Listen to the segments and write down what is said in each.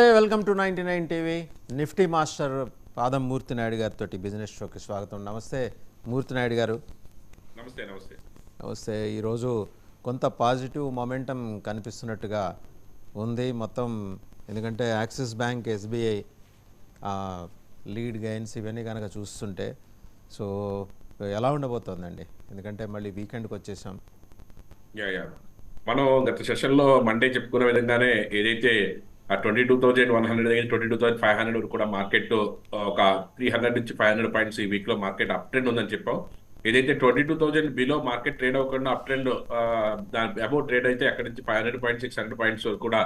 Welcome to 99 TV. Nifty master పాదం మూర్తి నాయుడు గారితో business షోకి స్వాగతం. నమస్తే మూర్తి నాయుడు గారు. నమస్తే. నమస్తే. నమస్తే. ఈరోజు కొంత పాజిటివ్ మొమెంటం కనిపిస్తున్నట్టుగా ఉంది మొత్తం, ఎందుకంటే axis bank, SBI lead gains ఇవన్నీ కనుక చూస్తుంటే సో ఎలా ఉండబోతోందండి? ఎందుకంటే మళ్ళీ వీకెండ్కి వచ్చేసాం. మనం గత సెషన్లో మండే చెప్పుకున్న విధంగానే ఏదైతే 22,100 22,500 వరకు కూడా మార్కెట్ ఒక 300 నుంచి 500 పాయింట్స్ ఈ వీక్ లో మార్కెట్ అప్ ట్రెండ్ ఉందని చెప్పాం. ఏదైతే 22,000 బిలో మార్కెట్ ట్రేడ్ అవ్వకుండా అప్ ట్రెండ్ దాని అబౌట్ ట్రేడ్ అయితే అక్కడ నుంచి 500 పాయింట్స్ 600 పాయింట్స్ వరకు కూడా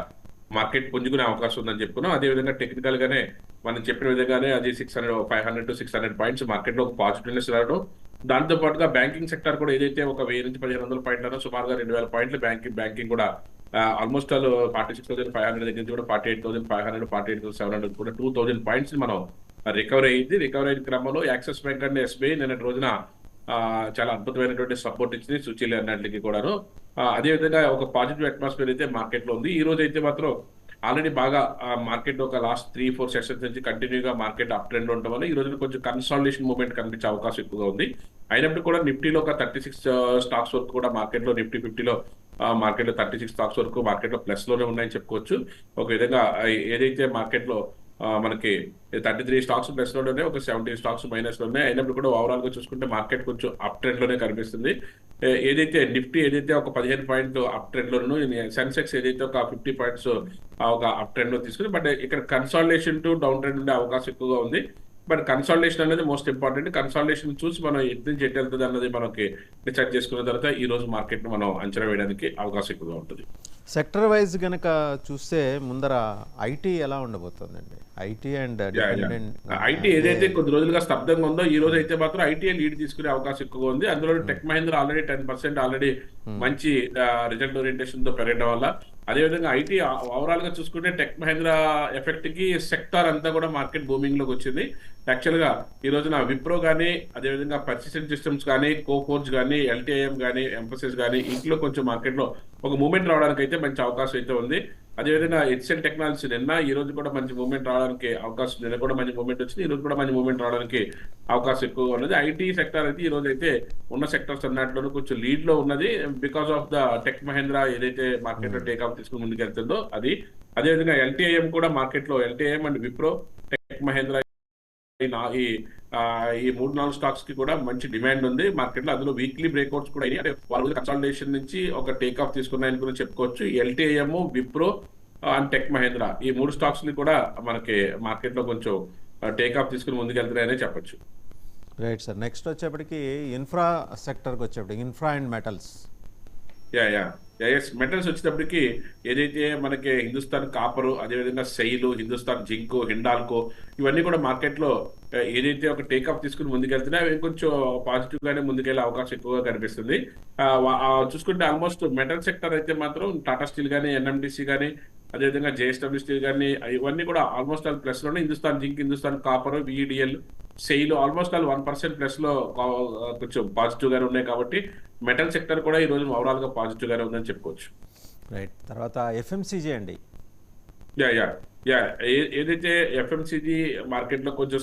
మార్కెట్ పుంజుకునే అవకాశం ఉందని చెప్పుకున్నాం. అదేవిధంగా టెక్నికల్ గానే మనం చెప్పిన విధంగానే అది 500 to 600 పాయింట్స్ మార్కెట్ లో ఒక పాజిటివ్నెస్ రావడం. దాంతో పాటుగా బ్యాంకింగ్ సెక్టర్ కూడా ఏదైతే ఒక 1000 నుంచి 1500 పాయింట్లను సుమారుగా 2000 పాయింట్లు బ్యాంకింగ్ కూడా ఆల్మోస్ట్ 46,500 దగ్గర నుంచి కూడా 48,500 48,700 కూడా 2,000 పాయింట్స్ మనం రికవర్ అయిన క్రమంలో యాక్సిస్ బ్యాంక్ అండ్ ఎస్బీఐ నిన్నటి రోజున చాలా అద్భుతమైనటువంటి సపోర్ట్ ఇచ్చింది సూచీలు అన్నింటికి కూడాను. అదేవిధంగా ఒక పాజిటివ్ అట్మాస్ఫియర్ అయితే మార్కెట్ లో ఉంది. ఈ రోజు అయితే మాత్రం ఆల్రెడీ బాగా మార్కెట్ ఒక లాస్ట్ 3-4 సెషన్స్ నుంచి కంటిన్యూగా మార్కెట్ అప్ ట్రెండ్ ఉండడం వల్ల ఈ రోజు కొంచెం కన్సాలిడేషన్ మూవ్మెంట్ కనిపించే అవకాశం ఎక్కువగా ఉంది. అయినప్పుడు కూడా నిఫ్టీలో ఒక 36 స్టాక్స్ వరకు కూడా మార్కెట్ లో నిఫ్టీ 50లో మార్కెట్ లో 36 స్టాక్స్ వరకు మార్కెట్ లో ప్లస్ లోనే ఉన్నాయని చెప్పుకోవచ్చు. ఒక విధంగా ఏదైతే మార్కెట్ లో మనకి 33 స్టాక్స్ ప్లస్ లోనే, ఒక 17 స్టాక్స్ మైనస్ లోనే. అయినప్పుడు కూడా ఓవరాల్ గా చూసుకుంటే మార్కెట్ కొంచెం అప్ ట్రెండ్ లోనే కనిపిస్తుంది. ఏదైతే నిఫ్టీ ఏదైతే ఒక 15 పాయింట్లు అప్ ట్రెండ్ లోను, సెన్సెక్స్ ఏదైతే ఒక 50 పాయింట్స్ ఒక అప్ ట్రెండ్ లో తీసుకుని, బట్ ఇక్కడ కన్సాలిడేషన్ టు డౌన్ ట్రెండ్ ఉండే అవకాశం ఎక్కువగా ఉంది. బట్ కన్సాలిడేషన్ అనేది మోస్ట్ ఇంపార్టెంట్. కన్సాలిడేషన్ చూసి మనం ఎటు నుంచి ఎటు వెళ్తుంది అన్నది మనకి డిసైడ్ చేసుకున్న తర్వాత ఈ రోజు మార్కెట్ మనం అంచనా వేయడానికి అవకాశం ఎక్కువగా ఉంటుంది. సెక్టర్ వైజ్ కనుక చూస్తే ముందర ఐటీ ఎలా ఉండబోతోందండి? ఐటీ అండ్ ఐటీ ఏదైతే కొద్ది రోజులుగా స్తబ్దంగా ఉందో ఈ రోజు అయితే మాత్రం ఐటీ లీడ్ తీసుకునే అవకాశం ఎక్కువగా ఉంది. అందులో టెక్ మహీంద్రా ఆల్రెడీ 10% ఆల్రెడీ మంచి రిజల్ట్ ఓరియంటేషన్ తో పెరగడం వల్ల, అదేవిధంగా ఐటీ ఓవరాల్ గా చూసుకుంటే టెక్ మహీంద్రా ఎఫెక్ట్ కి సెక్టార్ అంతా కూడా మార్కెట్ బూమింగ్ లోకి వచ్చింది. యాక్చువల్ గా ఈ రోజున విప్రో కానీ, అదేవిధంగా పర్సిస్టెంట్ సిస్టమ్స్ కానీ, కోఫోర్జ్ కానీ, ఎల్టీఐఎం కానీ, ఎంఫసిస్ కానీ ఇంట్లో కొంచెం మార్కెట్ లో ఒక మూవ్మెంట్ రావడానికి అయితే మంచి అవకాశం అయితే ఉంది. అదేవిధంగా హెచ్ఎల్ టెక్నాలజీ ఈ రోజు కూడా మంచి మూవ్మెంట్ రావడానికి అవకాశం, నిన్న కూడా మంచి మూవ్మెంట్ వచ్చింది, ఈ రోజు కూడా మంచి మూవ్మెంట్ రావడానికి అవకాశం ఎక్కువగా ఉన్నది. ఐటీ సెక్టర్ అయితే ఈ రోజు అయితే ఉన్న సెక్టర్స్ అన్నట్లోనూ కొంచెం లీడ్ లో ఉన్నది because of the tech Mahindra ఏదైతే మార్కెట్ లో టేక్ ఆఫ్ తీసుకుని ముందుకెళ్తుందో అది. అదేవిధంగా ఎల్టీఐఎం కూడా మార్కెట్ లో LTIM and Wipro, tech Mahindra ఈ 3-4 స్టాక్స్ కి కూడా మంచి డిమాండ్ ఉంది మార్కెట్ లో. అందులో వీక్లీ బ్రేక్అవుట్స్ కూడా అయినాయి. అంటే వాళ్ళ కన్సాలిడేషన్ నుంచి ఒక టేక్ ఆఫ్ తీసుకున్నాయని కూడా చెప్పుకోవచ్చు. LTIM, Wipro and tech Mahindra ఈ 3 స్టాక్స్ ని కూడా మనకి మార్కెట్ లో కొంచెం టేక్ ఆఫ్ తీసుకుని ముందుకెళ్తున్నాయనే చెప్పొచ్చు. Right sir. నెక్స్ట్ వచ్చేప్పటికి ఇన్ఫ్రా సెక్టర్కి వచ్చేప్పటికి ఇన్ఫ్రా అండ్ మెటల్స్. మెటల్స్ వచ్చేటప్పటికి ఏదైతే మనకి హిందుస్థాన్ కాపరు, అదేవిధంగా సెయిల్, హిందుస్థాన్ జింక్, హిండాల్కో ఇవన్నీ కూడా మార్కెట్ లో ఏదైతే ఒక టేక్ ఆఫ్ తీసుకుని ముందుకెళ్తున్నాయి అవి కొంచెం పాజిటివ్ గానే ముందుకెళ్లే అవకాశం ఎక్కువగా కనిపిస్తుంది. చూసుకుంటే ఆల్మోస్ట్ మెటల్ సెక్టర్ అయితే మాత్రం టాటా స్టీల్ కానీ, ఎన్ఎండిసి కానీ, అదేవిధంగా జేఎస్డబ్ల్యూ స్టీల్ కానీ ఇవన్నీ కూడా ఆల్మోస్ట్ ఆల్ ప్లస్ లోనే. Hindustan zinc, Hindustan copper, విఈడిఎల్, SAIL almost all 1% plus లో కొంచెం పాజిటివ్ గానే ఉన్నాయి. కాబట్టి మెటల్ సెక్టర్ కూడా ఈ రోజు ఓవరాల్ గా పాజిటివ్ గానే ఉందని చెప్పుకోవచ్చు. రైట్. తర్వాత ఎఫ్ఎంసీజీ అండి. ఏదైతే ఎఫ్ఎంసీజీ మార్కెట్ లో కొంచెం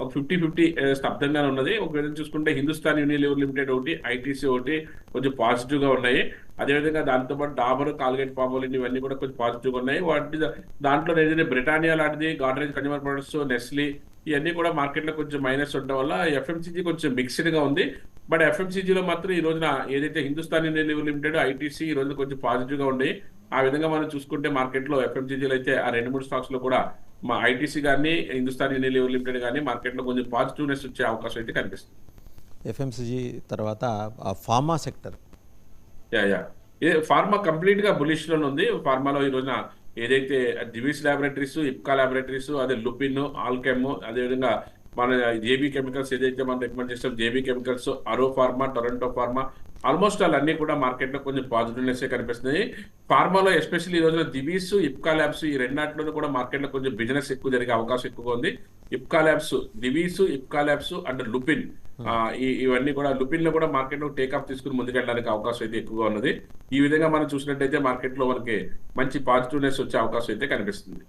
ఒక 50-50 స్తబ్దంగానే ఉన్నది. ఒక విధంగా చూసుకుంటే హిందుస్థాన్ యూనిలివర్ లిమిటెడ్ ఒకటి, ఐటీసీ ఒకటి కొంచెం పాజిటివ్ గా ఉన్నాయి. అదేవిధంగా దాంతోపాటు డాబర్, కాల్గేట్ పామోలిన్ ఇవన్నీ కూడా కొంచెం పాజిటివ్ గా ఉన్నాయి. వాటి దాంట్లో ఏదైతే బ్రిటానియా లాంటిది, గాడ్రేజ్ కన్జ్యూమర్ ప్రొడక్ట్స్, నెస్లీ ఇవన్నీ కూడా మార్కెట్ లో కొంచెం మైనస్ ఉండడం వల్ల ఎఫ్ఎంసీజీ కొంచెం మిక్స్డ్ గా ఉంది. బట్ ఎఫ్ఎంసీజీలో మాత్రం ఈ రోజున ఏదైతే హిందుస్థాన్ యూనిలివర్ లిమిటెడ్, ఐటీసీ ఈ రోజు కొంచెం పాజిటివ్ గా ఉన్నాయి. ఆ విధంగా మనం చూసుకుంటే మార్కెట్ లో ఎఫ్ఎంసీజీలో అయితే ఆ 2-3 స్టాక్స్ లో కూడా మా ఐటీసీ కానీ, హిందుస్థాన్ యూనిలివర్ లిమిటెడ్ కానీ మార్కెట్ లో కొంచెం పాజిటివ్నెస్ వచ్చే అవకాశం అయితే కనిపిస్తుంది. ఎఫ్ఎంసీజీ తర్వాత ఫార్మా సెక్టర్. ఫార్మా కంప్లీట్ గా బులిష్ లోనే ఉంది. ఫార్మాలో ఈ రోజున ఏదైతే దివీస్ ల్యాబొరేటరీస్, ఇప్కా ల్యాబొరేటరీస్, అదే లుపిన్, ఆల్కెమ్, అదేవిధంగా మన జేబీ కెమికల్స్ ఏదైతే మనం రికమెండ్ చేస్తాం, JB chemicals, Auro pharma, Torrent pharma almost అన్ని కూడా మార్కెట్ లో కొంచెం పాజిటివ్నెస్ కనిపిస్తుంది. ఫార్మాలో ఎస్పెషల్లీ ఈ రోజున దివీస్, ఇప్కా ల్యాబ్స్ ఈ రెండాట్లోనూ కూడా మార్కెట్ లో కొంచెం బిజినెస్ ఎక్కువ జరిగే అవకాశం ఎక్కువగా ఉంది. Ipca labs, Divi's, Ipca labs and Lupin ఇవన్నీ కూడా లుపిన్ లో కూడా మార్కెట్ లో టేక్ ఆఫ్ తీసుకుని ముందుకెళ్ళడానికి అవకాశం అయితే ఎక్కువగా ఉన్నది. ఈ విధంగా మనం చూసినట్టయితే మార్కెట్ లో మనకి మంచి పాజిటివ్నెస్ వచ్చే అవకాశం అయితే కనిపిస్తుంది.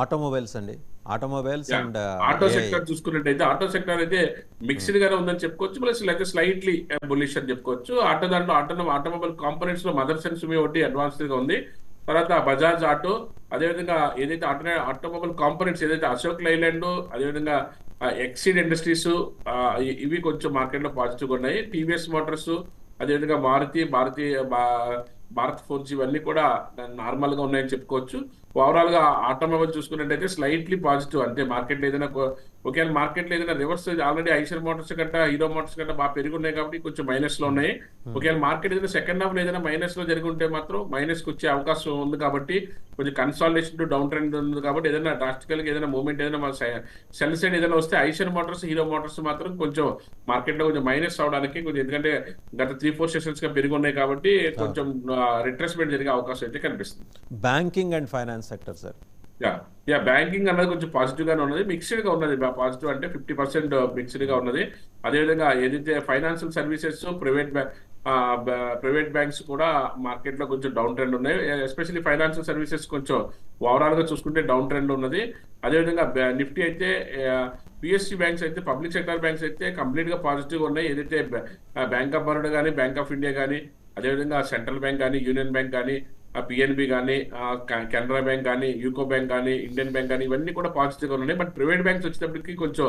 ఆటోమొబైల్స్ అండి, automobiles yeah and auto AI. Sector చూసుకున్నట్టయితే ఆటో సెక్టర్ అయితే మిక్స్డ్ గానే ఉందని చెప్పుకోవచ్చు, ప్లస్ లేకపోతే స్లైట్లీ బుల్లిష్ అని చెప్పుకోవచ్చు. దాంట్లో ఆటోమొబైల్ కాంపోనెంట్స్ లో మదర్స్ అండ్ సుమి ఒకటి అడ్వాన్స్డ్ గా ఉంది. తర్వాత బజాజ్ ఆటో, అదేవిధంగా ఏదైతే ఆటోమొబైల్ కాంపోనెంట్స్ ఏదైతే అశోక్ లైలాండ్, అదేవిధంగా ఎక్సీడ్ ఇండస్ట్రీస్, ఇవి కొంచెం మార్కెట్ లో పాజిటివ్ ఉన్నాయి. టీవీఎస్ మోటార్స్, అదేవిధంగా భారత్ ఫోర్జ్, ఇవన్నీ కూడా నార్మల్ గా ఉన్నాయని చెప్పుకోవచ్చు. ఓవరాల్ గా ఆటోమొబైల్ చూసుకున్నట్టయితే స్లైట్లీ పాజిటివ్ అంతే. మార్కెట్ లో ఏదైనా ఒకవేళ మార్కెట్ లో ఏదైనా రివర్స్, ఆల్రెడీ ఐషర్ మోటార్స్ కంటే హీరో మోటార్స్ కంటే బాగా పెరిగి ఉన్నాయి కాబట్టి కొంచెం మైనస్ లో ఉన్నాయి. ఒకవేళ మార్కెట్ ఏదైనా సెకండ్ హాఫ్ లో ఏదైనా మైనస్ లో జరిగి ఉంటే మాత్రం మైనస్ కి వచ్చే అవకాశం ఉంది. కాబట్టి కొంచెం కన్సాలిడేషన్ టు డౌన్ ట్రెండ్ ఉంది. కాబట్టి ఏదైనా డ్రాస్టికల్ గా ఏదైనా మూవ్మెంట్ ఏదైనా సెల్ సైడ్ ఏదైనా వస్తే ఐషర్ మోటార్స్, హీరో మోటార్స్ మాత్రం కొంచెం మార్కెట్ లో కొంచెం మైనస్ అవడానికి కొంచెం, ఎందుకంటే గత 3-4 సెషన్స్ గా పెరిగి ఉన్నాయి కాబట్టి కొంచెం రిట్రెస్మెంట్ జరిగే అవకాశం అయితే కనిపిస్తుంది. Banking and finance sector sir. Yeah yeah banking అన్నది కొంచెం పాజిటివ్ గానే ఉన్నది, మిక్స్డ్ గా ఉన్నది. పాజిటివ్ అంటే 50% మిక్స్డ్ గా ఉన్నది. అదేవిధంగా ఏదైతే ఫైనాన్షియల్ సర్వీసెస్, ప్రైవేట్ బ్యాంక్స్ కూడా మార్కెట్ లో కొంచెం డౌన్ ట్రెండ్ ఉన్నాయి. ఎస్పెషల్లీ ఫైనాన్షియల్ సర్వీసెస్ కొంచెం ఓవరాల్ గా చూసుకుంటే డౌన్ ట్రెండ్ ఉన్నది. అదేవిధంగా నిఫ్టీ అయితే, పిఎస్సి బ్యాంక్స్ అయితే, పబ్లిక్ సెక్టర్ బ్యాంక్స్ అయితే కంప్లీట్ గా పాజిటివ్ ఉన్నాయి. ఏదైతే బ్యాంక్ ఆఫ్ బరోడా కానీ, బ్యాంక్ ఆఫ్ ఇండియా కానీ, అదేవిధంగా సెంట్రల్ బ్యాంక్ కానీ, యూనియన్ బ్యాంక్ కానీ, పిఎన్బి కానీ, కెనరా బ్యాంక్ కానీ, యూకో బ్యాంక్ కానీ, ఇండియన్ బ్యాంక్ కానీ, ఇవన్నీ కూడా పాజిటివ్ గా ఉన్నాయి. బట్ ప్రైవేట్ బ్యాంక్స్ వచ్చేటప్పటికి కొంచెం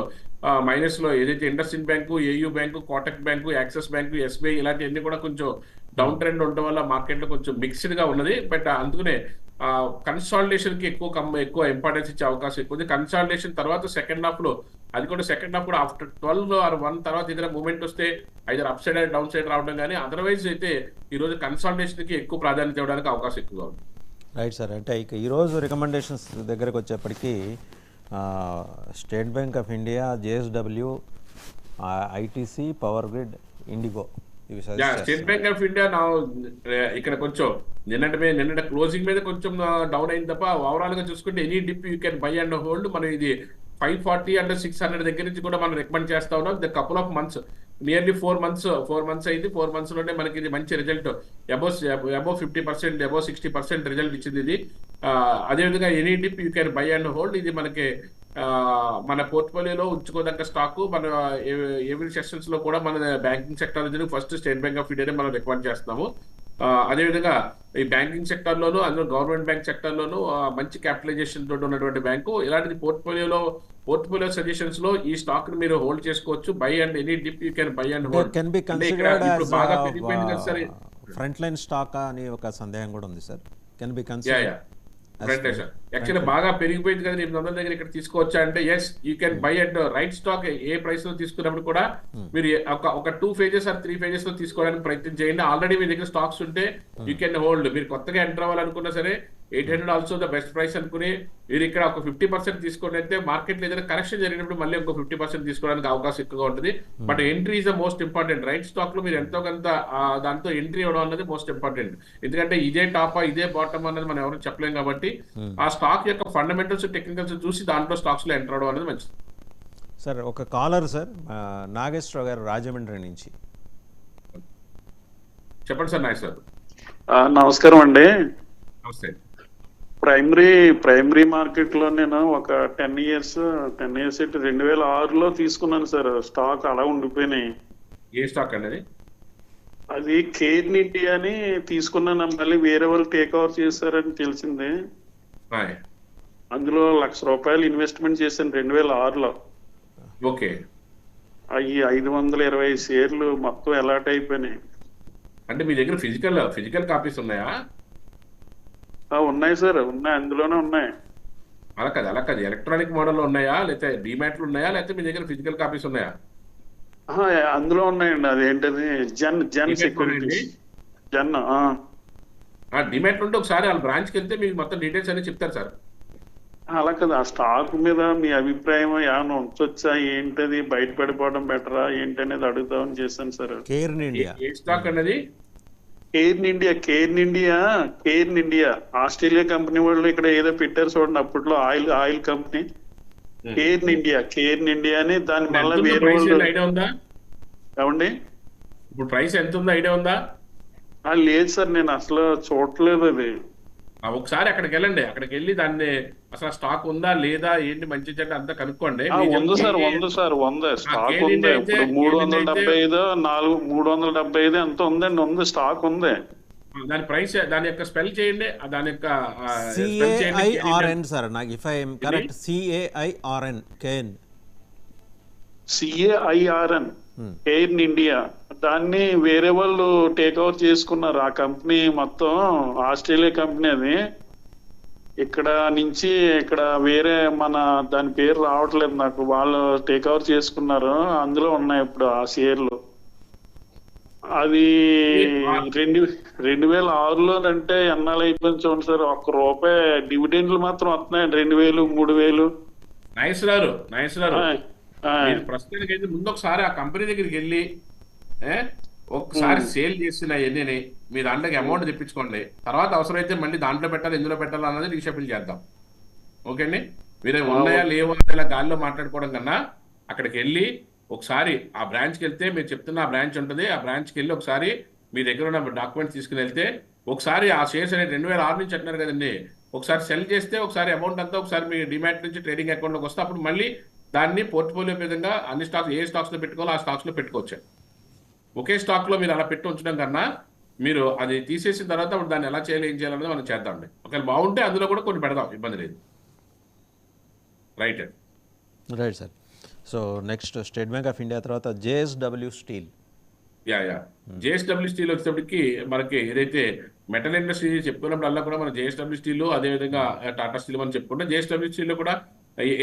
మైనస్ లో, ఏదైతే IndusInd bank, AU bank, Kotak bank, axis bank, SBI, ఇలాంటివన్నీ కూడా కొంచెం డౌన్ ట్రెండ్ ఉండడం వల్ల మార్కెట్ లో కొంచెం మిక్స్డ్ గా ఉన్నది. బట్ అందుకనే కన్సాలిడేషన్ కి ఎక్కువ ఇంపార్టెన్స్ ఇచ్చే అవకాశం ఎక్కువ ఉంది. కన్సాలిడేషన్ తర్వాత సెకండ్ హాఫ్ లో, అది కూడా సెకండ్ హాఫ్ కూడా ఆఫ్టర్ 12 or 1 తర్వాత ఏదైనా మూవ్మెంట్ వస్తే either up side down side రావడం కానీ, అదర్వైజ్ అయితే ఈ రోజు కన్సాలిడేషన్ కి ఎక్కువ ప్రాధాన్యత ఇవ్వడానికి అవకాశం ఎక్కువగా ఉంది. Right sir. అంటే ఇక ఈరోజు రికమెండేషన్స్ దగ్గరకు వచ్చేప్పటికీ State Bank of India, JSW, ITC, Power Grid, IndiGo, ఇవి స్టేట్ బ్యాంక్ ఆఫ్ ఇండియా ఇక్కడ కొంచెం నిన్నటి క్లోజింగ్ మీద కొంచెం డౌన్ అయింది తప్ప, ఓవరాల్ గా చూసుకుంటే any dip you can buy and hold. మనం ఇది 540 and 600 దగ్గర నుంచి కూడా మనం రికమెండ్ చేస్తా ఉన్నాం. The couple of months, nearly 4 months అయింది. 4 months లోనే మనకి ఇది మంచి రిజల్ట్, అబౌవ్ 50%, అబౌవ్ 60% రిజల్ట్ ఇచ్చింది ఇది. అదేవిధంగా any dip you can buy and hold. ఇది మనకి మన పోర్ట్ఫోలియోలో ఉంచుకోదగ్గ స్టాక్. మన ఎవ్రీ సెషన్స్ లో కూడా మన banking sector first State Bank of ఇండియానే మనం రికమెండ్ చేస్తున్నాము. అదేవిధంగా ఈ బ్యాంకింగ్ సెక్టర్ లోను, అందులో గవర్నమెంట్ బ్యాంక్ సెక్టర్ లోను మంచి క్యాపిటలైజేషన్ తోటి ఉన్నటువంటి బ్యాంకు. ఇలాంటిది పోర్ట్ఫోలియో సజెషన్స్ లో ఈ స్టాక్ ని మీరు హోల్డ్ చేసుకోవచ్చు. By and any dip you can buy and hold. ఇప్పుడు బాగా పెరిగిపోయింది కదా సార్. ఫ్రంట్ లైన్ స్టాక్ అని ఒక సందేహం కూడా ఉంది sir. Can be considered actually బాగా పెరిగిపోయింది కదా, 800 దగ్గర ఇక్కడ తీసుకోవచ్చా అంటే yes, you can buy at right stock. ఏ ప్రైస్ లో తీసుకున్నప్పుడు కూడా మీరు ఒక 2 phases or 3 phases లో తీసుకోవడానికి ప్రయత్నం చేయండి. ఆల్రెడీ మీ దగ్గర స్టాక్స్ ఉంటే యూ కెన్ హోల్డ్. మీరు కొత్తగా ఎంటర్ అవ్వాలనుకున్నా సరే 800 ఆల్సో ద బెస్ట్ ప్రైస్ అనుకుని మీరు ఇక్కడ ఒక 50% తీసుకోండి. అయితే మార్కెట్ లో ఏదైనా కరెక్షన్ జరిగినప్పుడు మళ్ళీ ఇంకో 50% తీసుకోవడానికి అవకాశం ఎక్కువగా ఉంటుంది. But entry is the most important. Right stock లో మీరు ఎంతో కొంత దాంతో ఎంట్రీ అవ్వడం అన్నది మోస్ట్ ఇంపార్టెంట్. ఎందుకంటే ఇదే టాపా ఇదే బాటమ్ అన్నది మనం ఎవరు చెప్పలేం కాబట్టి ఆ స్టాక్ యొక్క ఫండమెంటల్స్, టెక్నికల్స్ చూసి దాంట్లో స్టాక్స్ లో ఎంటర్ అవడం అనేది మంచిది. సార్ ఒక కాలర్ సార్, నాగేశ్వరరావు గారు, రాజమండ్రి నుంచి. చెప్పండి సార్. నాయక్ సార్ నమస్కారం అండి. నమస్తే. ప్రైమరీ మార్కెట్ లో నేను ఒక 10 years 2006లో తీసుకున్నాను సార్. స్టాక్ అలా ఉండిపోయినాయి. ఏ స్టాక్ అనేది? అది కేర్ ఇండియా అని తీసుకున్నాను. మళ్ళీ వేరే వాళ్ళు టేక్ ఓవర్ చేశారని తెలిసింది. అందులో ₹1,00,000 ఇన్వెస్ట్మెంట్ చేశాను 2006లో. ఓకే. అవి 520 షేర్లు మొత్తం అలాట్ అయిపోయినాయి. అంటే మీ దగ్గర ఫిజికల్ కాపీస్ ఉన్నాయా? ఉన్నాయి సార్, ఉన్నాయి, అందులోనే ఉన్నాయి. అలా కాదు ఎలక్ట్రానిక్ మోడల్ ఉన్నాయా, లేకపోతే డిమాట్లు ఉన్నాయా, లేకపోతే మీ దగ్గర ఫిజికల్ కాపీస్ ఉన్నాయా? అందులో ఉన్నాయండి. అదేంటది, జన్ సెక్యూరిటీస్. డిమాట్లు ఉంటే ఒకసారి వాళ్ళ బ్రాంచ్కి వెళ్తే మీకు మొత్తం డీటెయిల్స్ అన్ని చెప్తారు సార్. అలా కదా, ఆ స్టాక్ మీద మీ అభిప్రాయం ఏమైనా ఉంచొచ్చా, ఏంటది, బయటపడిపోవడం బెటరా ఏంటనేది అడుగుతామని చేశాను సార్. కేర్ ఇండియా ఏ స్టాక్ అనేది? కేర్ ఇండియా ఆస్ట్రేలియా కంపెనీ వాళ్ళు ఇక్కడ ఏదో పెట్టారు చూడండి, అప్పట్లో ఆయిల్ కంపెనీ. కేర్ ఇండియా అని దాని మళ్ళీ వేరే ఐడియా ఉందా? ఏమండి ఇప్పుడు ప్రైస్ ఎంత ఉందో ఐడియా ఉందా? లేదు సార్, నేను అసలు చూడలేదు. అది ఒకసారి అక్కడికి వెళ్ళండి, అక్కడికి వెళ్ళి దాన్ని అసలు స్టాక్ ఉందా లేదా ఏంటి మంచి చెడ్డ అంతా కనుక్కోండి. ఉంది సార్, ఉంది సార్, ఉంది స్టాక్ కేల్ ఉంది. ఇండియా అయితే ఇప్పుడు కేల్ ఇండియా అయితే 375 ఎంత ఉందండి, ఉంది స్టాక్ ఉంది. దాని ప్రైస్, దాని యొక్క స్పెల్ చేయండి, దాని యొక్క స్పెల్ చేయండి. CAIRN సార్, నాకు if I correct CAIRN cairn. CAIRN air India. దాన్ని వేరే వాళ్ళు టేక్ ఓవర్ చేసుకున్నారు. ఆ కంపెనీ మొత్తం ఆస్ట్రేలియా కంపెనీ అది. ఇక్కడ నుంచి ఇక్కడ వేరే దాని పేరు రావట్లేదు నాకు. వాళ్ళు టేక్ ఓవర్ చేసుకున్నారు, అందులో ఉన్నాయి ఇప్పుడు ఆ షేర్లు. అది 2006లో అంటే ఎన్నాళ్ళు అయిపోయింది చూడండి సార్. ₹1 డివిడెండ్లు మాత్రం వస్తున్నాయి, 2000, 3000. నైస్ గారు, నైస్ గారు, మీరు ప్రస్తుతానికి అయితే ముందు ఒకసారి ఆ కంపెనీ దగ్గరికి వెళ్ళి ఒకసారి సేల్ చేసిన ఎన్ని మీ దాంట్లోకి అమౌంట్ తెప్పించుకోండి. తర్వాత అవసరమైతే మళ్ళీ దాంట్లో పెట్టాలి, ఇందులో పెట్టాలి అన్నది రీషఫిల్ చేద్దాం. ఓకే అండి, మీరే ఉన్నాయా లేవా ఇలా గాలిలో మాట్లాడుకోవడం కన్నా అక్కడికి వెళ్ళి ఒకసారి ఆ బ్రాంచ్కి వెళ్తే, మీరు చెప్తున్న ఆ బ్రాంచ్ ఉంటుంది, ఆ బ్రాంచ్కి వెళ్ళి ఒకసారి మీ దగ్గర ఉన్న డాక్యుమెంట్స్ తీసుకుని వెళ్తే ఒకసారి ఆ షేర్స్ అనేది 2006 నుంచి అంటున్నారు కదండి, ఒకసారి సెల్ చేస్తే ఒకసారి అమౌంట్ అంతా ఒకసారి మీ డిమాట్ నుంచి ట్రేడింగ్ అకౌంట్లోకి వస్తే అప్పుడు మళ్ళీ దాన్ని పోర్ట్ఫోలియో విధంగా అన్ని స్టాక్స్ ఏ స్టాక్స్లో పెట్టుకోవాలో ఆ స్టాక్స్లో పెట్టుకోవచ్చు. ఒకే స్టాక్లో మీరు అలా పెట్టి ఉంచడం కన్నా మీరు అది తీసేసిన తర్వాత అప్పుడు దాన్ని ఎలా చేయాలి, ఏం చేయాలనేది మనం చేద్దామండి. ఒకవేళ బాగుంటే అందులో కూడా కొన్ని పెడదాం, ఇబ్బంది లేదు. Right right sir. So next state Bank of India తర్వాత JSW స్టీల్. JSW స్టీల్ వచ్చేటప్పటికి మనకి ఏదైతే మెటల్ ఇండస్ట్రీ చెప్పుకున్నప్పుడల్లా కూడా మన JSW స్టీల్, అదేవిధంగా టాటా స్టీల్ మనం చెప్పుకుంటాం. JSW స్టీల్లో కూడా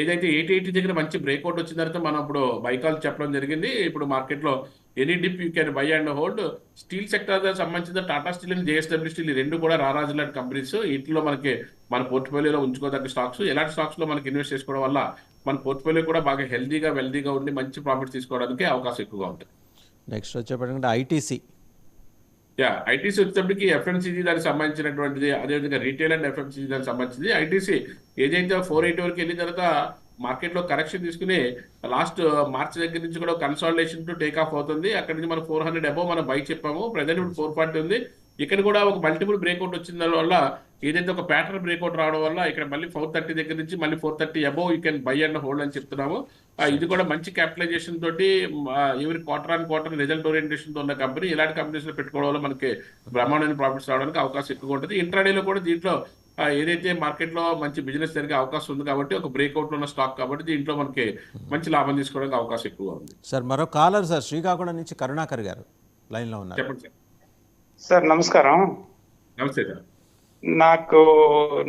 ఏదైతే 880 దగ్గర మంచి బ్రేక్అవుట్ వచ్చిన తర్వాత మనం ఇప్పుడు బైకాల్ చెప్పడం జరిగింది. ఇప్పుడు మార్కెట్లో any dip you can buy and hold. Steel sector సంబంధించిన Tata steel and JSW steel రెండు కూడా రారాజు లాంటి కంపెనీస్. వీటిలో మనకి మన పోర్ట్ఫోలియోలో ఉంచుకోదగ్గ స్టాక్స్. ఎలాంటి స్టాక్స్లో మనకి ఇన్వెస్ట్ చేసుకోవడం వల్ల మన పోర్ట్ఫోలియో కూడా బాగా హెల్దీగా వెల్దీగా ఉండి మంచి ప్రాఫిట్స్ తీసుకోవడానికి అవకాశం ఎక్కువగా ఉంటుంది. నెక్స్ట్ వచ్చేప్పటికంటే ITC. ఐటీసీ వచ్చేటప్పటికి FMCG దానికి సంబంధించినటువంటిది, అదేవిధంగా రీటైల్ అండ్ FMCG దానికి సంబంధించింది. ఐటీసీ ఏదైతే 480 వరకు వెళ్ళిన తర్వాత మార్కెట్లో కరెక్షన్ తీసుకుని లాస్ట్ మార్చ్ దగ్గర నుంచి కూడా కన్సాలిడేషన్ టు టేక్ ఆఫ్ అవుతుంది. అక్కడ నుంచి మనం 400 అబోవ్ మనం బై చెప్పాము. ప్రజెంట్ ఇప్పుడు 440 ఉంది. ఇక్కడ కూడా ఒక మల్టిపుల్ బ్రేక్అవుట్ వచ్చిన వల్ల ఏదైతే ఒక ప్యాటర్న్ బ్రేక్అవుట్ రావడం వల్ల ఇక్కడ మళ్ళీ 430 దగ్గర నుంచి మళ్ళీ 430 above you can buy and hold అని చెప్తున్నాము. ఇది కూడా మంచి క్యాపిటలైజేషన్ తోటి ఎవరి quarter on quarter result orientation తో ఉన్న కంపెనీ. ఇలాంటి కంపెనీస్ లో పెట్టుకోవడం వల్ల మనకి బ్రహ్మాండమైన ప్రాఫిట్స్ రావడానికి అవకాశం ఎక్కువ ఉంటుంది. ఇంట్రాడేలో కూడా దీంట్లో ఏదైతే మార్కెట్లో మంచి బిజినెస్ జరిగే అవకాశం ఉంది కాబట్టి ఒక బ్రేక్అవుట్ ఉన్న స్టాక్ కాబట్టి దీంట్లో మనకి మంచి లాభం తీసుకోవడానికి అవకాశం ఎక్కువ ఉంది. సార్ మరో కాలర్ సార్ శ్రీకాకుళం నుంచి కరుణాకర్ గారు లైన్లో ఉన్నారు. చెప్పండి సార్. సార్ నమస్కారం. నమస్తే సార్.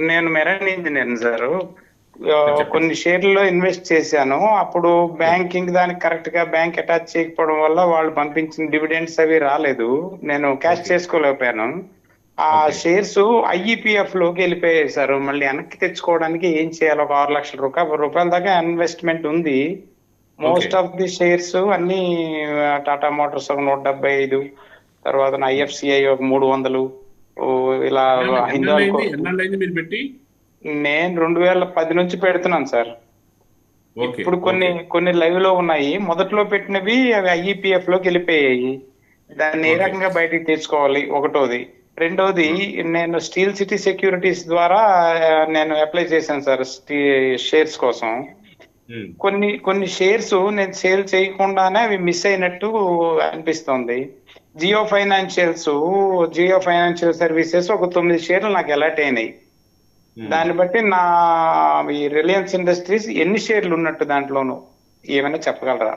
నేను మెరైన్ ఇంజనీర్ సార్. కొన్ని షేర్లలో ఇన్వెస్ట్ చేశాను. అప్పుడు బ్యాంకింగ్ దానికి కరెక్ట్ గా బ్యాంక్ అటాచ్ చేయకపోవడం వల్ల వాళ్ళు పంపించిన డివిడెండ్స్ అవి రాలేదు. నేను క్యాష్ చేసుకోలేకపోయాను. ఆ షేర్స్ IEPF లోకి వెళ్ళిపోయాయి సార్. మళ్ళీ వెనక్కి తెచ్చుకోవడానికి ఏం చేయాలి? ఒక 6 లక్షల రూపాయల దాకా ఇన్వెస్ట్మెంట్ ఉంది. మోస్ట్ ఆఫ్ ది షేర్స్ అన్ని టాటా మోటార్స్ ఒక 175, తర్వాత IFCI ఒక 300, ఇలా మీరు పెట్టి నేను 2010 నుంచి పెడుతున్నాను సార్. ఇప్పుడు కొన్ని లైవ్ లో ఉన్నాయి. మొదట్లో పెట్టినవి అవి IEPF లోకి వెళ్ళిపోయాయి. దాన్ని ఏ రకంగా బయటికి తెచ్చుకోవాలి? ఒకటోది. రెండోది, నేను స్టీల్ సిటీ సెక్యూరిటీస్ ద్వారా నేను అప్లై చేశాను సార్ షేర్స్ కోసం. కొన్ని షేర్స్ నేను సేల్ చేయకుండానే అవి మిస్ అయినట్టు అనిపిస్తుంది. జియో ఫైనాన్షియల్ సర్వీసెస్ ఒక 9 షేర్లు నాకు అలాట్ అయినాయి. దాన్ని బట్టి నా ఈ రిలయన్స్ ఇండస్ట్రీస్ ఎన్ని షేర్లు ఉన్నట్టు దాంట్లోనూ ఏమైనా చెప్పగలరా?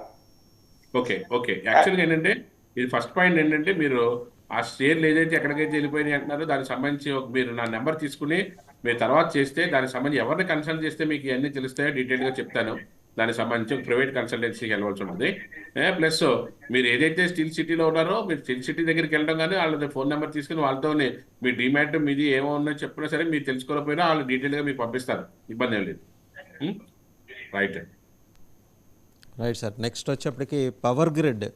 ఓకే. యాక్చువల్గా ఏంటంటే ఇది ఫస్ట్ పాయింట్ ఏంటంటే, మీరు ఆ షేర్లు ఏదైతే ఎక్కడికైతే వెళ్ళిపోయినాయి అంటున్నారో దానికి సంబంధించి మీరు నా నెంబర్ తీసుకుని మీరు తర్వాత చేస్తే దానికి సంబంధించి ఎవరిని కన్సల్ట్ చేస్తే మీకు ఇవన్నీ తెలుస్తాయో డీటెయిల్గా చెప్తాను. దానికి సంబంధించి ప్రైవేట్ కన్సల్టెన్సీకి వెళ్ళవలసి ఉంటుంది. ప్లస్ మీరు ఏదైతే స్టీల్ సిటీలో ఉన్నారో మీరు స్టీల్ సిటీ దగ్గరికి వెళ్ళడం కానీ వాళ్ళ ఫోన్ నెంబర్ తీసుకుని వాళ్ళతో మీ డిమాట్ మీది ఏమో ఉన్నాయో చెప్పినా సరే మీరు తెలుసుకోకపోయినా వాళ్ళు డీటెయిల్గా మీకు పంపిస్తారు. ఇబ్బంది ఏం లేదు. Right sir. నెక్స్ట్ వచ్చేప్పటికి power grid.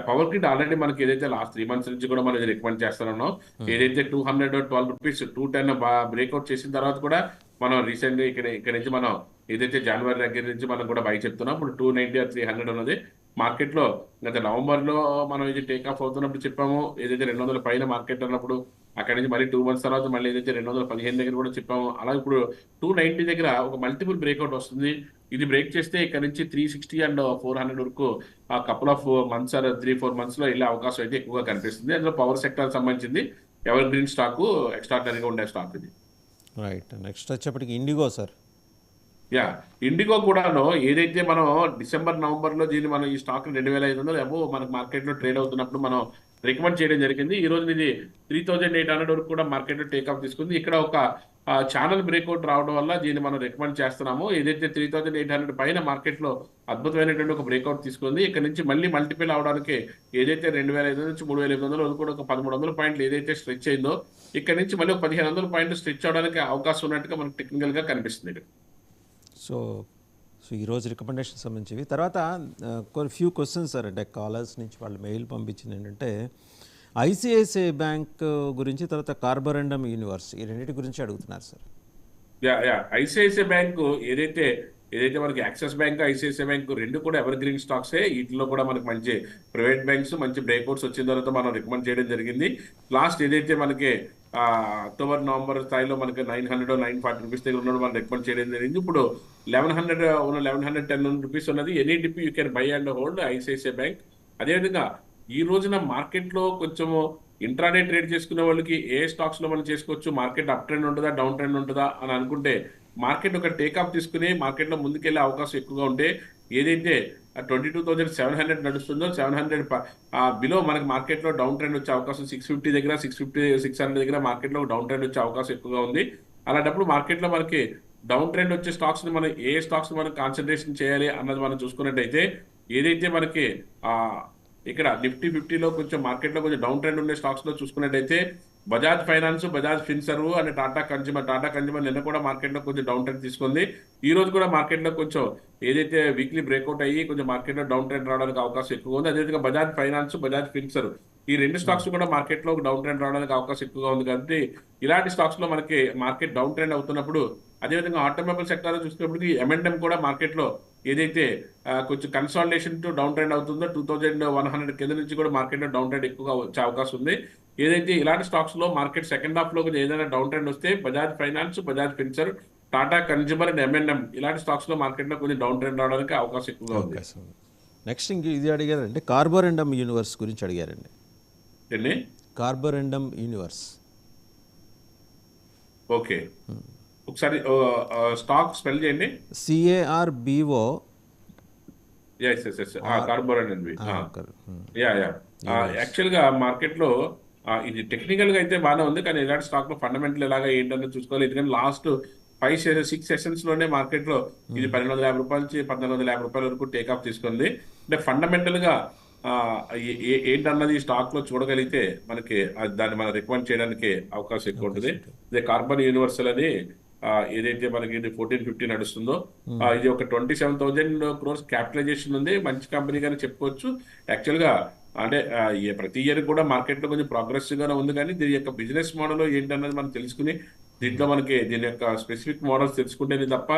Power grid already మనకి ఏదైతే లాస్ట్ 3 months నుంచి కూడా మనం రికమెండ్ చేస్తున్నాం. ఏదైతే 212 రూపీస్ 210 బ్రేక్అవుట్ చేసిన తర్వాత కూడా మనం రీసెంట్గా ఇక్కడ నుంచి మనం ఏదైతే జనవరి దగ్గర నుంచి మనం కూడా బై చెప్తున్నాం. ఇప్పుడు 290 or 300 ఉన్నది మార్కెట్లో. గత నవంబర్లో మనం ఇది టేక్ ఆఫ్ అవుతున్నప్పుడు చెప్పాము, ఏదైతే 200 పైన మార్కెట్ అన్నప్పుడు అక్కడ నుంచి మళ్ళీ 2 months తర్వాత మళ్ళీ ఏదైతే 215 దగ్గర కూడా చెప్పాము, అలా ఇప్పుడు 290 దగ్గర ఒక మల్టిపుల్ బ్రేక్అవుట్ వస్తుంది. ఇది బ్రేక్ చేస్తే ఇక్కడ నుంచి 360 అండ్ 400 వరకు ఆ couple of months or 3-4 months లో వెళ్ళే అవకాశం అయితే ఎక్కువగా కనిపిస్తుంది. అందులో పవర్ సెక్టర్ సంబంధించింది ఎవర్ గ్రీన్ స్టాక్ ఎక్స్ట్రాడినరీగా ఉండే స్టాక్ ఇది. రైట్. నెక్స్ట్ వచ్చేప్పటికి ఇండిగో సార్. ఇండిగో కూడాను ఏదైతే మనం December-November దీన్ని మనం ఈ స్టాక్ 2500 అబోవ్ మనకు మార్కెట్లో ట్రేడ్ అవుతున్నప్పుడు మనం రికమెండ్ చేయడం జరిగింది. ఈ రోజు ఇది 3800 వరకు కూడా మార్కెట్లో టేక్ ఆఫ్ తీసుకుంది. ఇక్కడ ఒక ఛానల్ బ్రేక్అవుట్ రావడం వల్ల దీన్ని మనం రికమెండ్ చేస్తున్నాము. ఏదైతే 3800 పైన మార్కెట్లో అద్భుతమైనటువంటి ఒక బ్రేక్అవుట్ తీసుకుంది. ఇక్కడ నుంచి మళ్ళీ మల్టిపుల్ అవడానికి ఏదైతే 2500 నుంచి 3800 వరకు కూడా ఒక 1300 పాయింట్లు ఏదైతే స్ట్రెచ్ అయిందో ఇక్కడ నుంచి మళ్ళీ ఒక 1500 పాయింట్లు స్ట్రెచ్ అవడానికి అవకాశం ఉన్నట్టుగా మనకు టెక్నికల్గా కనిపిస్తుంది. సో ఈరోజు రికమెండేషన్ సంబంధించివి. తర్వాత కొన్ని ఫ్యూ క్వశ్చన్స్ సార్, అంటే కాలర్స్ నుంచి వాళ్ళు మెయిల్ పంపించింది ఏంటంటే ఐసిఐసిఐ బ్యాంక్ గురించి, తర్వాత కార్బోరండమ్ యూనివర్స్, ఈ రెండింటి గురించి అడుగుతున్నారు సార్. ఐసిఐసిఐ బ్యాంకు ఏదైతే మనకి యాక్సిస్ బ్యాంక్, ఐసిఐసిఐ బ్యాంక్ రెండు కూడా ఎవర్ గ్రీన్ స్టాక్సే. వీటిలో కూడా మనకి మంచి ప్రైవేట్ బ్యాంక్స్ మంచి బ్రేక్అవుట్స్ వచ్చిన తర్వాత మనం రికమెండ్ చేయడం జరిగింది. లాస్ట్ ఏదైతే మనకి October-November స్థాయిలో మనకి 900-940 రూపీస్ దగ్గర ఉన్నప్పుడు మనం రికమెండ్ చేయడం జరిగింది. ఇప్పుడు 1110 రూపీస్ ఉన్నది. Any DP you can buy and hold ICICI bank. అదేవిధంగా ఈ రోజున మార్కెట్లో కొంచెము ఇంట్రాడే ట్రేడ్ చేసుకునే వాళ్ళకి ఏ స్టాక్స్ లో మనం చేసుకోవచ్చు, మార్కెట్ అప్ ట్రెండ్ ఉంటుందా డౌన్ ట్రెండ్ ఉంటుందా అని అనుకుంటే మార్కెట్ ఒక టేక్ ఆఫ్ తీసుకుని మార్కెట్లో ముందుకెళ్లే అవకాశం ఎక్కువగా ఉంటే ఏదైతే 22,700 నడుస్తుందో 700 బిలో మనకి మార్కెట్లో డౌన్ ట్రెండ్ వచ్చే అవకాశం 650 దగ్గర 600 దగ్గర మార్కెట్లో డౌన్ ట్రెండ్ వచ్చే అవకాశం ఎక్కువగా ఉంది. అలాంటప్పుడు మార్కెట్లో మనకి డౌన్ ట్రెండ్ వచ్చే స్టాక్స్ ని మనం ఏ స్టాక్స్ మనం కాన్సన్ట్రేషన్ చేయాలి అన్నది మనం చూసుకున్నట్టయితే ఏదైతే మనకి ఇక్కడ నిఫ్టీ 50లో కొంచెం మార్కెట్లో కొంచెం డౌన్ ట్రెండ్ ఉండే స్టాక్స్ లో చూసుకున్నట్టయితే Bajaj finance, Bajaj Finserv and Tata consumer నిన్న కూడా మార్కెట్లో కొంచెం డౌన్ ట్రెండ్ తీసుకుంది. ఈ రోజు కూడా మార్కెట్లో కొంచెం ఏదైతే వీక్లీ బ్రేక్అవుట్ అయ్యి కొంచెం మార్కెట్లో డౌన్ ట్రెండ్ రావడానికి అవకాశం ఎక్కువ ఉంది. అదేవిధంగా బజాజ్ ఫైనాన్స్, బజాజ్ ఫిన్సర్వ్ ఈ రెండు స్టాక్స్ కూడా మార్కెట్లో డౌన్ ట్రెండ్ రావడానికి అవకాశం ఎక్కువగా ఉంది. కాబట్టి ఇలాంటి స్టాక్స్ లో మనకి మార్కెట్ డౌన్ ట్రెండ్ అవుతున్నప్పుడు, అదేవిధంగా ఆటోమొబైల్ సెక్టర్ చూసుకున్నప్పటికీ M&M కూడా మార్కెట్లో ఏదైతే కొంచెం కన్సాలిడేషన్ టు డౌన్ ట్రెండ్ అవుతుందో 2100 కింద నుంచి కూడా మార్కెట్లో డౌన్ ట్రెండ్ ఎక్కువగా వచ్చే అవకాశం ఉంది. ఏదైతే ఇలాంటి స్టాక్స్ లో మార్కెట్ సెకండ్ హాఫ్ లో ఏదైనా డౌన్ ట్రెండ్ వస్తే Bajaj finance, Bajaj finserv, Tata consumer and M&M ఇలాంటి స్టాక్స్ లో మార్కెట్ లో కొంచెం డౌన్ ట్రెండ్ రావడానికి అవకాశం ఎక్కువగా ఉంది. నెక్స్ట్ ఇది అడిగారంటే కార్బోరండమ్ యూనివర్స్ గురించి అడిగారండి. కార్బోరండమ్ యూనివర్స్. ఓకే, ఒకసారి స్టాక్ స్పెల్ చేయండి. CARBO. కార్బోరండమ్. యాక్చువల్ గా మార్కెట్ లో ఇది టెక్నికల్ గా అయితే బాగానే ఉంది, కానీ ఇలాంటి స్టాక్ లో ఫండమెంటల్ ఎలాగా ఏంటన్నది చూసుకోవాలి. ఎందుకంటే లాస్ట్ 5-6 సెషన్స్ లోనే మార్కెట్ లో ఇది 1250 రూపాయల నుంచి 1450 రూపాయల వరకు టేక్ ఆఫ్ తీసుకుంది. అంటే ఫండమెంటల్ గా ఏంటన్నది స్టాక్ లో చూడగలిగితే మనకి దాన్ని మనం రికమెండ్ చేయడానికి అవకాశం ఎక్కువ ఉంటుంది. ఇదే కార్బన్ యూనివర్సల్ అని ఏదైతే మనకి ఇది 1450 నడుస్తుందో ఇది ఒక 27,000 crores క్యాపిటలైజేషన్ ఉంది. మంచి కంపెనీ గానే చెప్పుకోవచ్చు. యాక్చువల్ గా అంటే ప్రతి ఇయర్ కూడా మార్కెట్ లో కొంచెం ప్రోగ్రెసివ్ గానే ఉంది, కానీ దీని యొక్క బిజినెస్ మోడల్ ఏంటన్నది మనం తెలుసుకుని దీంట్లో మనకి దీని యొక్క స్పెసిఫిక్ మోడల్స్ తెలుసుకుంటేనే తప్ప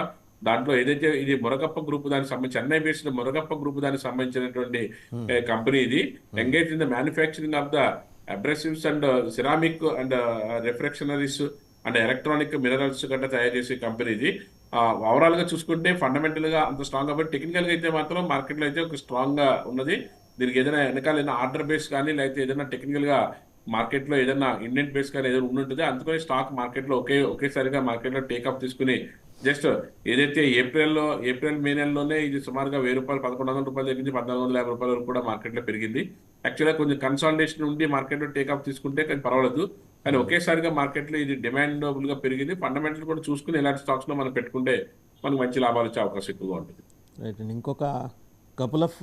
దాంట్లో ఏదైతే ఇది మురగప్ప గ్రూప్ దానికి సంబంధించి చెన్నై బేస్డ్ మురగప్ప గ్రూప్ దానికి సంబంధించినటువంటి కంపెనీ. ఇది engage in the manufacturing of the abrasives and ceramic and refractories and electronic minerals గట్రా తయారు చేసే కంపెనీ ఇది. ఓవరాల్ గా చూసుకుంటే ఫండమెంటల్ గా అంత స్ట్రాంగ్ కాబట్టి టెక్నికల్ గా అయితే మాత్రం మార్కెట్ లో అయితే ఒక స్ట్రాంగ్ గా ఉన్నది. దీనికి ఏదైనా వెనకాల ఏదైనా ఆర్డర్ బేస్ కానీ లేకపోతే ఏదైనా టెక్నికల్ గా మార్కెట్ లో ఏదైనా ఇండియన్ బేస్ కానీ ఏదైనా ఉంటుంది. అందుకని స్టాక్ మార్కెట్ లో ఒకేసారిగా మార్కెట్ లో టేక్ ఆఫ్ తీసుకుని జస్ట్ ఏదైతే ఏప్రిల్-మే నెలలోనే ఇది సుమారుగా 1000 రూపాయలు 1100 రూపాయల దగ్గర నుంచి 1450 రూపాయల వరకు కూడా మార్కెట్ లో పెరిగింది. యాక్చువల్గా కొంచెం కన్సాలిడేషన్ ఉండి మార్కెట్ లో టేక్ ఆఫ్ తీసుకుంటే కానీ పర్వాలేదు, కానీ ఒకేసారిగా మార్కెట్ లో ఇది డిమాండబుల్ గా పెరిగింది. ఫండమెంటల్ కూడా చూసుకుని ఇలాంటి స్టాక్స్ లో మనం పెట్టుకుంటే మనకు మంచి లాభాలు వచ్చే అవకాశం ఎక్కువగా ఉంటుంది. రైట్ అండి. ఇంకొక కపుల్ ఆఫ్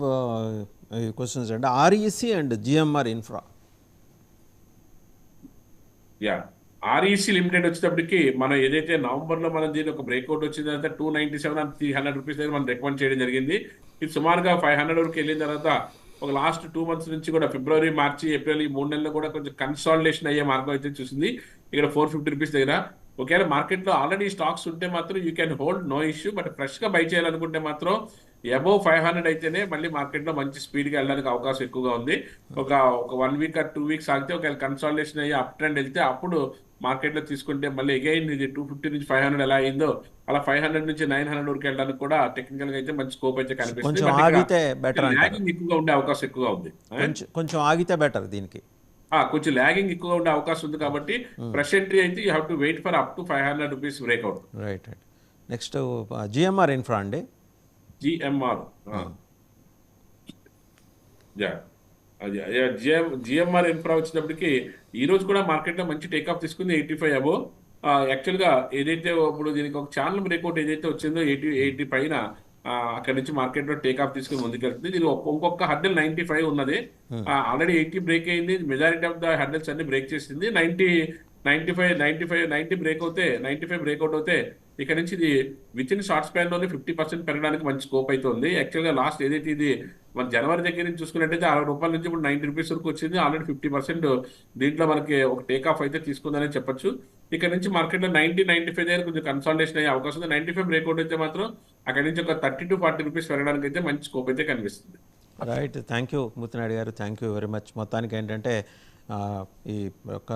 క్వశ్చన్స్ అంటే REC and GMR infra. REC limited వచ్చేటప్పటికి మనం ఏదైతే నవంబర్ లో మనం దీని ఒక బ్రేక్అవుట్ వచ్చిన తర్వాత 297 and 300 రూపీస్ దగ్గర మనం రికమెండ్ చేయడం జరిగింది. ఇది సుమారుగా 500 వరకు వెళ్ళిన తర్వాత ఒక లాస్ట్ 2 months నుంచి కూడా ఫిబ్రవరి, మార్చి, ఏప్రిల్ ఈ 3 నెలలు కూడా కొంచెం కన్సాలిడేషన్ అయ్యే మార్గం అయితే చూసింది. ఇక్కడ 450 రూపీస్ దగ్గర ఒకవేళ మార్కెట్లో ఆల్రెడీ స్టాక్స్ ఉంటే మాత్రం you can hold no issue. But ఫ్రెష్గా బై చేయాలనుకుంటే మాత్రం అబోవ్ 500 అయితేనే మళ్ళీ మార్కెట్లో మంచి స్పీడ్గా వెళ్ళడానికి అవకాశం ఎక్కువగా ఉంది. ఒక 1 వీక్ ఆర్ 2 వీక్స్ ఆగితే ఒకవేళ కన్సాలిడేషన్ అయ్యి అప్ ట్రెండ్ వెళ్తే అప్పుడు మార్కెట్లో తీసుకుంటే మళ్ళీ అగైన్ ఇది 250 నుంచి 500 ఎలా అయిందో అలా 500 నుంచి 900 వరకు వెళ్ళడానికి కూడా టెక్నికల్గా అయితే మంచి స్కోప్ అయితే కనిపిస్తుంది. కొంచెం ఆగితే బెటర్ అంటారు. లాగింగ్ ఎక్కువగా ఉండే అవకాశం ఎక్కువగా ఉంది. కొంచెం ఆగితే బెటర్ దీనికి. కొంచెం లాగింగ్ ఎక్కువగా ఉండే అవకాశం ఉంది కాబట్టి ఫ్రెష్ ఎంట్రీ అయితే you have to wait for up to 500 rupees breakout. Right. Next GMR infra అండి. జిఎంఆర్ జిఎంఆర్ ఇన్ఫ్రా వచ్చినప్పటికి ఈ రోజు కూడా మార్కెట్లో మంచి టేక్ ఆఫ్ తీసుకుంది 85 అబోవ్. యాక్చువల్గా ఏదైతే ఇప్పుడు దీనికి ఒక ఛానల్ బ్రేక్అవుట్ ఏదైతే వచ్చిందో 80 పైన అక్కడ నుంచి మార్కెట్లో టేక్ ఆఫ్ తీసుకుని ముందుకెళ్తుంది. దీని ఇంకొక హర్డల్ 95 ఉన్నది. ఆల్రెడీ 80 బ్రేక్ అయింది. మెజారిటీ ఆఫ్ ద హర్డల్స్ అన్ని బ్రేక్ చేసింది. 90 బ్రేక్ అవుతే 95 బ్రేక్అవుట్ అవుతే ఇక్కడ నుంచి ఇది విత్ ఇన్ షార్ట్ స్పాన్ లోనే 50% పెరగడానికి మంచి స్కోప్ అయితే ఉంది. యాక్చువల్గా లాస్ట్ ఏదైతే ఇది మన జనవరి దగ్గర నుంచి చూసుకున్నట్టయితే 60 రూపాయల నుంచి ఇప్పుడు 90 రూపీస్ వరకు వచ్చింది. ఆల్రెడీ 50% దీంట్లో మనకి ఒక టేక్ ఆఫ్ అయితే తీసుకుందని చెప్పొచ్చు. ఇక్కడ నుంచి మార్కెట్లో 90-95 దగ్గర కొంచెం కన్సాలిడేషన్ అయ్యే అవకాశం ఉంది. 95 బ్రేక్అవుట్ అయితే మాత్రం అక్కడ నుంచి ఒక 30-40 రూపీస్ పెరగడానికి అయితే మంచి స్కోప్ అయితే కనిపిస్తుంది. రైట్. థ్యాంక్ యూ మూర్తినాయుడు గారు, థ్యాంక్ యూ వెరీ మచ్. మొత్తానికి ఏంటంటే ఈ ఒక